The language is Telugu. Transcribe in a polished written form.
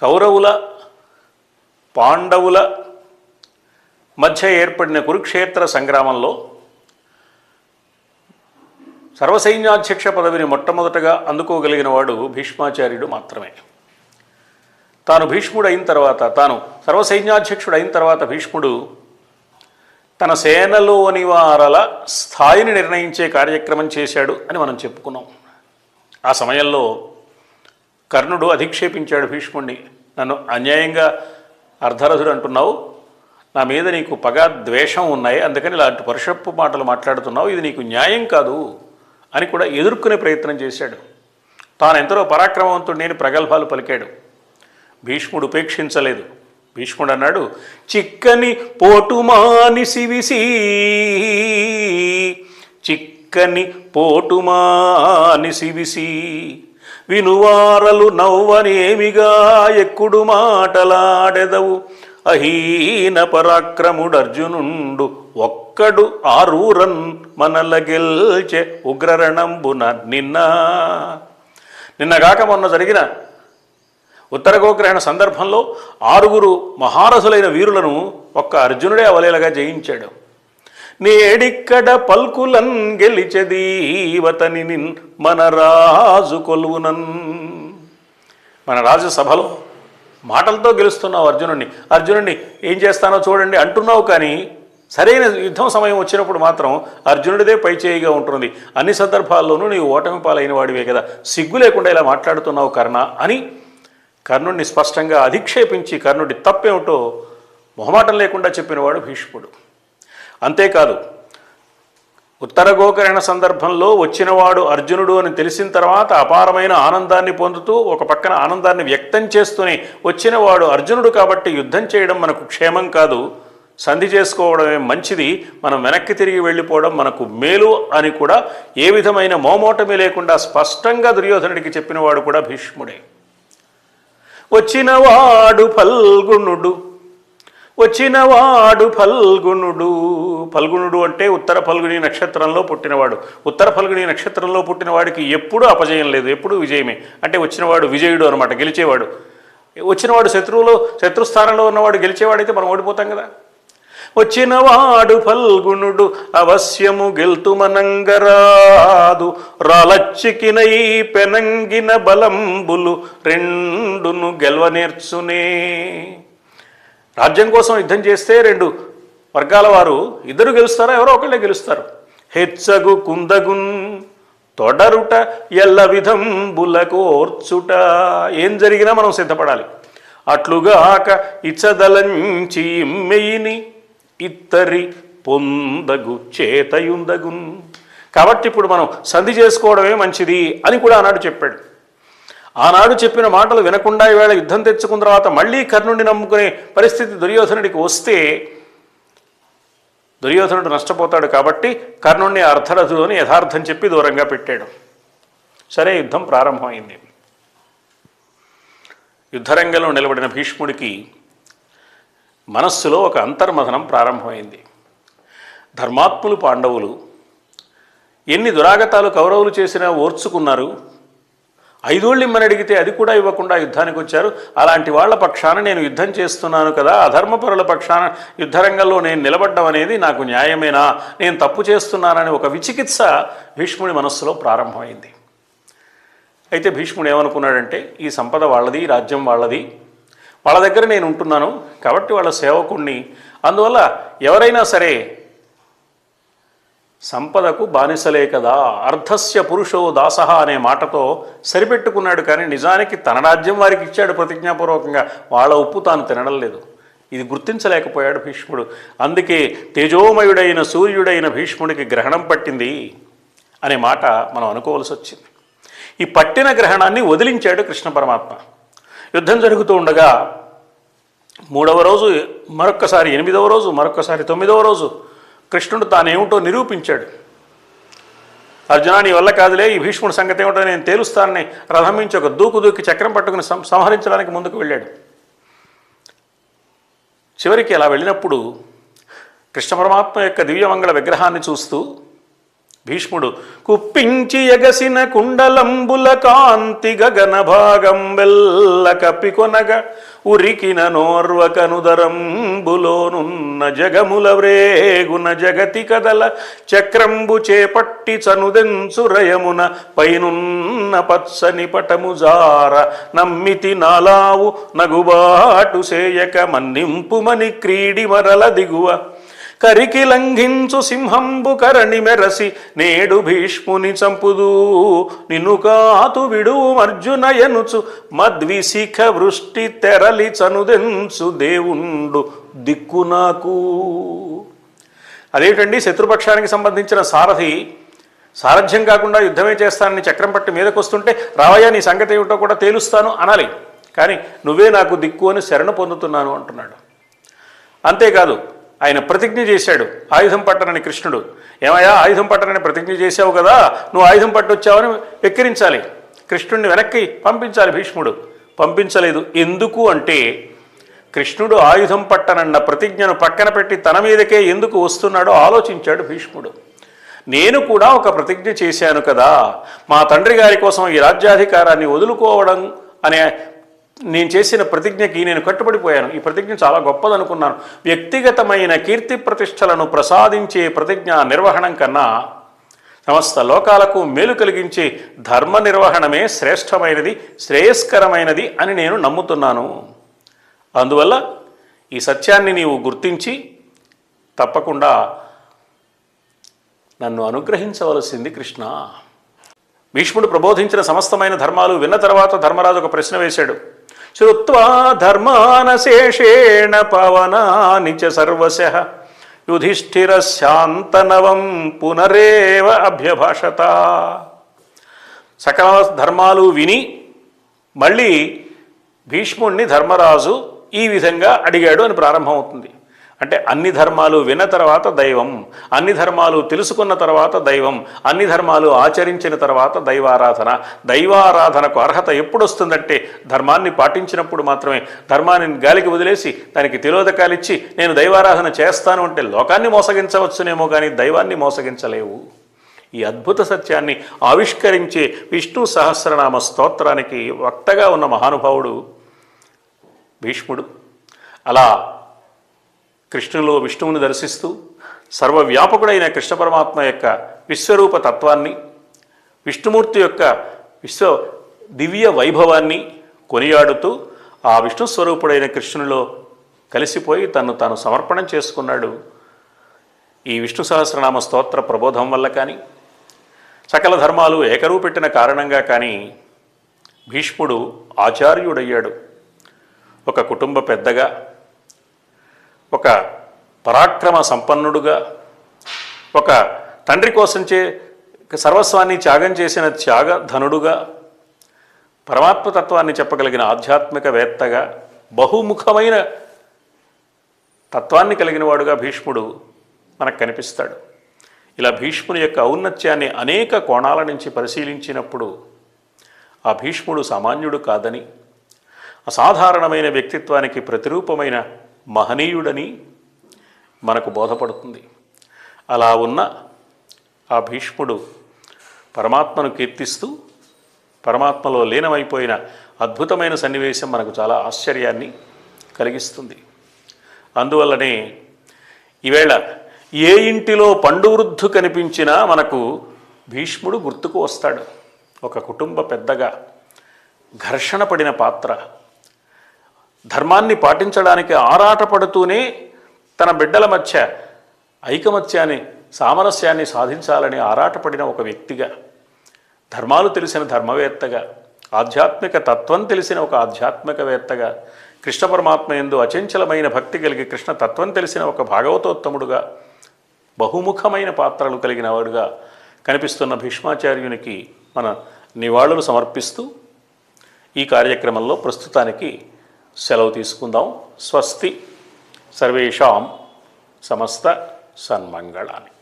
కౌరవుల పాండవుల మధ్య ఏర్పడిన కురుక్షేత్ర సంగ్రామంలో సర్వసైన్యాధ్యక్ష పదవిని మొట్టమొదటగా అందుకోగలిగిన వాడు భీష్మాచార్యుడు మాత్రమే. తాను భీష్ముడు అయిన తర్వాత, తాను సర్వసైన్యాధ్యక్షుడు అయిన తర్వాత భీష్ముడు తన సేనలోని వారల స్థాయిని నిర్ణయించే కార్యక్రమం చేశాడు అని మనం చెప్పుకున్నాం. ఆ సమయంలో కర్ణుడు అధిక్షేపించాడు భీష్ముడిని. నన్ను అన్యాయంగా అర్ధరథుడు అంటున్నావు, నా మీద నీకు పగ ద్వేషం ఉన్నాయి, అందుకని ఇలాంటి పరుషపు మాటలు మాట్లాడుతున్నావు, ఇది నీకు న్యాయం కాదు అని కూడా ఎదుర్కొనే ప్రయత్నం చేశాడు. తాను ఎంతలో పరాక్రమవంతుడు నేను ప్రగల్భాలు పలికాడు. భీష్ముడు ఉపేక్షించలేదు. భీష్ముడు అన్నాడు, చిక్కని పోటుమాని సివిసి, చిక్కని పోటుమాని సివిసి, వినువారలు నవ్వనేమిగా ఎక్కుడు మాటలాడెదవు, అహీన పరాక్రముడర్జునుండు ఒక్కడు ఆరూరన్ మనల గెల్చె ఉగ్రరణంబున. నిన్నగాక మొన్న జరిగిన ఉత్తర గోగ్రహణ సందర్భంలో 6 మహారథులైన వీరులను ఒక్క అర్జునుడే అవలేలగా జయించాడు. నేడిక్కడ పల్కులన్ గెలిచెదీవతని మన రాజు కొలువునన్. మన రాజు సభలో మాటలతో గెలుస్తున్నావు అర్జునుడిని ఏం చేస్తానో చూడండి అంటున్నావు, కానీ సరైన యుద్ధం సమయం వచ్చినప్పుడు మాత్రం అర్జునుడిదే పైచేయిగా ఉంటుంది. అన్ని సందర్భాల్లోనూ నీవు ఓటమి పాలైన వాడివే కదా, సిగ్గు లేకుండా ఇలా మాట్లాడుతున్నావు కర్ణ అని కర్ణుడిని స్పష్టంగా అధిక్షేపించి కర్ణుడి తప్పేమిటో మొహమాటం లేకుండా చెప్పినవాడు భీష్ముడు. అంతేకాదు, ఉత్తర గోకర్ణ సందర్భంలో వచ్చినవాడు అర్జునుడు అని తెలిసిన తర్వాత అపారమైన ఆనందాన్ని పొందుతూ ఒక పక్కన ఆనందాన్ని వ్యక్తం చేస్తూనే వచ్చినవాడు అర్జునుడు కాబట్టి యుద్ధం చేయడం మనకు క్షేమం కాదు, సంధి చేసుకోవడమే మంచిది, మనం వెనక్కి తిరిగి వెళ్ళిపోవడం మనకు మేలు అని కూడా ఏ విధమైన మోమోటమి లేకుండా స్పష్టంగా దుర్యోధనుడికి చెప్పినవాడు కూడా భీష్ముడే. వచ్చినవాడు ఫల్గుణుడు. ఫల్గుణుడు అంటే ఉత్తర ఫల్గుని నక్షత్రంలో పుట్టినవాడు. ఉత్తర ఫల్గుని నక్షత్రంలో పుట్టిన వాడికి ఎప్పుడూ అపజయం లేదు, ఎప్పుడూ విజయమే. అంటే వచ్చినవాడు విజయుడు అనమాట, గెలిచేవాడు. వచ్చినవాడు శత్రుస్థానంలో ఉన్నవాడు గెలిచేవాడైతే మనం ఓడిపోతాం కదా. వచ్చినవాడు ఫల్గుణుడు అవశ్యము గెల్తుమనంగరాదు, రాలచ్చికినై పెనంగిన బలంబులు రెండును గెల్వనేర్చునే. రాజ్యం కోసం యుద్ధం చేస్తే 2 వర్గాల వారు ఇద్దరు గెలుస్తారా, ఎవరో ఒకళ్ళే గెలుస్తారు. హెచ్చగు కుందగున్ తొడరుట ఎల్ల విధంబులకోర్చుట. ఏం జరిగినా మనం సిద్ధపడాలి. అట్లుగాక ఇచ్చదలంచి ఇమ్మెయిని ఇత్తరి పొందగు చేతయుందగున్. కాబట్టి ఇప్పుడు మనం సంధి చేసుకోవడమే మంచిది అని కూడా ఆనాడు చెప్పాడు. ఆనాడు చెప్పిన మాటలు వినకుండా ఈవేళ యుద్ధం తెచ్చుకున్న తర్వాత మళ్ళీ కర్ణుడిని నమ్ముకునే పరిస్థితి దుర్యోధనుడికి వస్తే దుర్యోధనుడు నష్టపోతాడు. కాబట్టి కర్ణుడిని అర్ధరథుడు అని యథార్థం చెప్పి దూరంగా పెట్టాడు. సరే, యుద్ధం ప్రారంభమైంది. యుద్ధరంగంలో నిలబడిన భీష్ముడికి మనస్సులో ఒక అంతర్మథనం ప్రారంభమైంది. ధర్మాత్ములు పాండవులు ఎన్ని దురాగతాలు కౌరవులు చేసినా ఓర్చుకున్నారు. 5 ఏళ్ళు ఇమ్మని అడిగితే అది కూడా ఇవ్వకుండా యుద్ధానికి వచ్చారు. అలాంటి వాళ్ళ పక్షాన నేను యుద్ధం చేస్తున్నాను కదా, అధర్మపరుల పక్షాన యుద్ధరంగంలో నేను నిలబడ్డం అనేది నాకు న్యాయమేనా, నేను తప్పు చేస్తున్నానని ఒక విచికిత్స భీష్ముడి మనస్సులో ప్రారంభమైంది. అయితే భీష్ముడు ఏమనుకున్నాడంటే, ఈ సంపద వాళ్ళది, ఈ రాజ్యం వాళ్ళది, వాళ్ళ దగ్గర నేను ఉంటున్నాను కాబట్టి వాళ్ళ సేవకుణ్ణి, అందువల్ల ఎవరైనా సరే సంపదకు బానిసలే కదా, అర్ధస్య పురుషో దాసః అనే మాటతో సరిపెట్టుకున్నాడు. కానీ నిజానికి తన రాజ్యం వారికి ఇచ్చాడు ప్రతిజ్ఞాపూర్వకంగా, వాళ్ళ ఉప్పు తాను తినడం లేదు. ఇది గుర్తించలేకపోయాడు భీష్ముడు. అందుకే తేజోమయుడైన సూర్యుడైన భీష్ముడికి గ్రహణం పట్టింది అనే మాట మనం అనుకోవలసి వచ్చింది. ఈ పట్టిన గ్రహణాన్ని వదిలించాడు కృష్ణ పరమాత్మ. యుద్ధం జరుగుతూ ఉండగా 3వ రోజు మరొక్కసారి, 8వ రోజు మరొక్కసారి, 9వ రోజు కృష్ణుడు తానేమిటో నిరూపించాడు. అర్జునా, నీ వల్ల కాదులే, ఈ భీష్ముడి సంగతి ఏమిటో నేను తేలుస్తానని రథం నుంచి ఒక దూకి చక్రం పట్టుకుని సంహరించడానికి ముందుకు వెళ్ళాడు. చివరికి అలా వెళ్ళినప్పుడు కృష్ణ పరమాత్మ యొక్క దివ్యమంగళ విగ్రహాన్ని చూస్తూ భీష్ముడు కుప్పించి ఎగసిన కుండలంబుల కాంతి గగన భాగం వెల్ల కప్పికొనగ ఉరికిన నోర్వకనుదరంబులోనున్న జగముల వ్రేగున జగతి కదల చక్రంబు చేపట్టి చనుదెంచురయమున పైనున్న పచ్చని పటముజార నమ్మితి నాలావు నగుబాటు సేయక మన్నింపుమని క్రీడి మరల దిగువ కరికి లంఘించు సింహంబు కరణి మెరసి నేడు భీష్ముని చంపుదు నిన్ను కాతు విడువు అర్జున ఎనుచు మద్విశిఖ వృష్టి తెరలి చనుదెంచు దేవుండు దిక్కు నాకు. అదేమిటండి, శత్రుపక్షానికి సంబంధించిన సారథి సారథ్యం కాకుండా యుద్ధమే చేస్తానని చక్రం పట్టి మీదకు వస్తుంటే రావయ్యా నీ సంగతి ఏమిటో కూడా తేలుస్తాను అనాలి, కానీ నువ్వే నాకు దిక్కు అని శరణు పొందుతున్నాను అంటున్నాడు. అంతేకాదు ఆయన ప్రతిజ్ఞ చేశాడు ఆయుధం పట్టనని కృష్ణుడు. ఏమయ్యా ఆయుధం పట్టనని ప్రతిజ్ఞ చేశావు కదా, నువ్వు ఆయుధం పట్టొచ్చావని వెక్కిరించాలి, కృష్ణుడిని వెనక్కి పంపించాలి. భీష్ముడు పంపించలేదు. ఎందుకు అంటే కృష్ణుడు ఆయుధం పట్టనన్న ప్రతిజ్ఞను పక్కన పెట్టి తన మీదకే ఎందుకు వస్తున్నాడో ఆలోచించాడు భీష్ముడు. నేను కూడా ఒక ప్రతిజ్ఞ చేశాను కదా, మా తండ్రి గారి కోసం ఈ రాజ్యాధికారాన్ని వదులుకోవడం అనే నేను చేసిన ప్రతిజ్ఞకి నేను కట్టుబడిపోయాను. ఈ ప్రతిజ్ఞ చాలా గొప్పదనుకున్నాను. వ్యక్తిగతమైన కీర్తి ప్రతిష్టలను ప్రసాదించే ప్రతిజ్ఞ నిర్వహణం కన్నా సమస్త లోకాలకు మేలు కలిగించే ధర్మ నిర్వహణమే శ్రేష్టమైనది, శ్రేయస్కరమైనది అని నేను నమ్ముతున్నాను. అందువల్ల ఈ సత్యాన్ని నీవు గుర్తించి తప్పకుండా నన్ను అనుగ్రహించవలసింది కృష్ణ. భీష్ముడు ప్రబోధించిన సమస్తమైన ధర్మాలు విన్న తర్వాత ధర్మరాజు ఒక ప్రశ్న వేశాడు. శ్రుత్వా ధర్మానశేషేణ పవనాని చ సర్వశః యుధిష్ఠిర శాంతనవం పునరేవ అభ్యభాషత. సకల ధర్మాలు విని మళ్ళీ భీష్ముడిని ధర్మరాజు ఈ విధంగా అడిగాడు అని ప్రారంభమవుతుంది. అంటే అన్ని ధర్మాలు విన్న తర్వాత దైవం, అన్ని ధర్మాలు తెలుసుకున్న తర్వాత దైవం, అన్ని ధర్మాలు ఆచరించిన తర్వాత దైవారాధన. దైవారాధనకు అర్హత ఎప్పుడు వస్తుందంటే ధర్మాన్ని పాటించినప్పుడు మాత్రమే. ధర్మాన్ని గాలికి వదిలేసి దానికి తిలోదకాలు ఇచ్చి నేను దైవారాధన చేస్తాను అంటే లోకాన్ని మోసగించవచ్చునేమో కానీ దైవాన్ని మోసగించలేవు. ఈ అద్భుత సత్యాన్ని ఆవిష్కరించే విష్ణు సహస్రనామ స్తోత్రానికి వక్తగా ఉన్న మహానుభావుడు భీష్ముడు. అలా కృష్ణులో విష్ణువుని దర్శిస్తూ సర్వవ్యాపకుడైన కృష్ణ పరమాత్మ యొక్క విశ్వరూప తత్వాన్ని, విష్ణుమూర్తి యొక్క దివ్య వైభవాన్ని కొనియాడుతూ ఆ విష్ణు స్వరూపుడైన కృష్ణునిలో కలిసిపోయి తను తాను సమర్పణం చేసుకున్నాడు. ఈ విష్ణు సహస్రనామ స్తోత్ర ప్రబోధం వల్ల కానీ, సకల ధర్మాలు ఏకరువు పెట్టిన కారణంగా కానీ భీష్ముడు ఆచార్యుడయ్యాడు. ఒక కుటుంబ పెద్దగా, ఒక పరాక్రమ సంపన్నుడుగా, ఒక తండ్రి కోసం సర్వస్వాన్ని త్యాగం చేసిన త్యాగధనుడుగా, పరమాత్మతత్వాన్ని చెప్పగలిగిన ఆధ్యాత్మికవేత్తగా, బహుముఖమైన తత్వాన్ని కలిగిన వాడుగా భీష్ముడు మనకు కనిపిస్తాడు. ఇలా భీష్ముని యొక్క ఔన్నత్యాన్ని అనేక కోణాల నుంచి పరిశీలించినప్పుడు ఆ భీష్ముడు సామాన్యుడు కాదని, అసాధారణమైన వ్యక్తిత్వానికి ప్రతిరూపమైన మహనీయుడని మనకు బోధపడుతుంది. అలా ఉన్న ఆ భీష్ముడు పరమాత్మను కీర్తిస్తూ పరమాత్మలో లీనమైపోయిన అద్భుతమైన సన్నివేశం మనకు చాలా ఆశ్చర్యాన్ని కలిగిస్తుంది. అందువల్లనే ఈవేళ ఏ ఇంటిలో పండు వృద్ధు కనిపించినా మనకు భీష్ముడు గుర్తుకు వస్తాడు. ఒక కుటుంబ పెద్దగా, ఘర్షణ పడిన పాత్ర, ధర్మాన్ని పాటించడానికి ఆరాటపడుతూనే తన బిడ్డల మధ్య ఐకమత్యాన్ని, సామరస్యాన్ని సాధించాలని ఆరాటపడిన ఒక వ్యక్తిగా, ధర్మాలు తెలిసిన ధర్మవేత్తగా, ఆధ్యాత్మిక తత్వం తెలిసిన ఒక ఆధ్యాత్మికవేత్తగా, కృష్ణ పరమాత్మ యందు అచంచలమైన భక్తి కలిగి కృష్ణ తత్వం తెలిసిన ఒక భాగవతోత్తముడుగా, బహుముఖమైన పాత్రలు కలిగిన వాడుగా కనిపిస్తున్న భీష్మాచార్యునికి మన నివాళులు సమర్పిస్తూ ఈ కార్యక్రమంలో ప్రస్తుతానికి సెలవు తీసుకుందాం. స్వస్తి. సర్వేషాం సమస్త సన్మంగళాని.